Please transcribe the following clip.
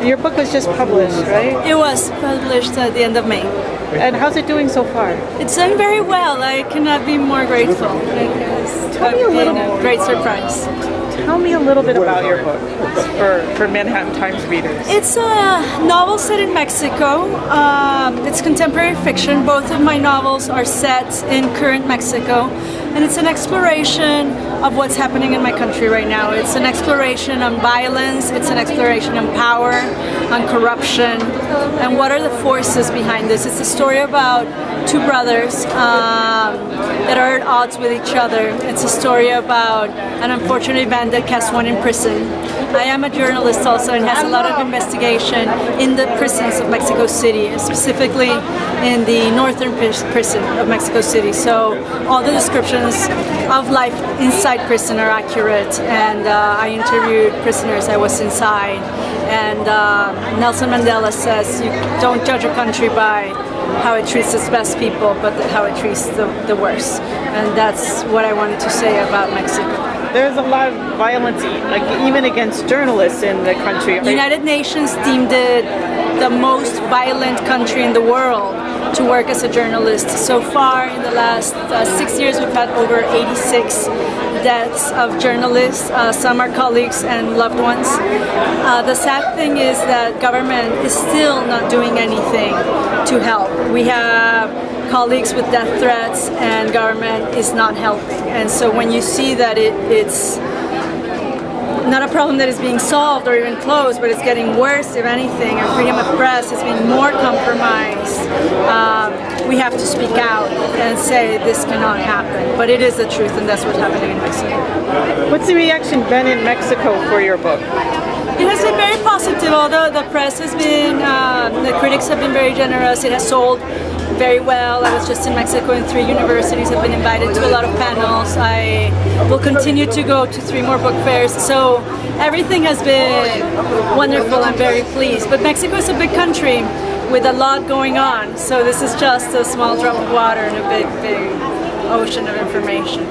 Your book was just published, right? It was published at the end of May. And how's it doing so far? It's done very well. I cannot be more grateful. It has been a great surprise. Tell me a little bit about your book for Manhattan Times readers. It's a novel set in Mexico. It's contemporary fiction. Both of my novels are set in current Mexico. And it's an exploration of what's happening in my country right now. It's an exploration on violence. It's an exploration on power, on corruption, and what are the forces behind this. It's a story about two brothers that are at odds with each other. It's a story about an unfortunate event that cast one in prison. I am a journalist also and has a lot of investigation in the prisons of Mexico City, specifically in the northern prison of Mexico City. So all the descriptions of life inside prison are accurate, and I interviewed prisoners. I was inside, and Nelson Mandela says you don't judge a country by how it treats its best people, but how it treats the worst. And that's what I wanted to say about Mexico. There's a lot of violence, like even against journalists in the country. Right? The United Nations deemed it the most violent country in the world to work as a journalist. So far, in the last 6 years, we've had over 86 deaths of journalists. Some are colleagues and loved ones. The sad thing is that government is still not doing anything to help. We have colleagues with death threats, and government is not helping. And so when you see that it's not a problem that is being solved or even closed, but it's getting worse, if anything, our freedom of press is being more compromised, we have to speak out and say this cannot happen. But it is the truth, and that's what's happening in Mexico. What's the reaction been in Mexico for your book? It has been very positive, although the press has been, the critics have been very generous. It has sold very well. I was just in Mexico in 3 universities. I've been invited to a lot of panels. I will continue to go to 3 more book fairs. So everything has been wonderful. I'm very pleased. But Mexico is a big country with a lot going on. So this is just a small drop of water in a big, big ocean of information.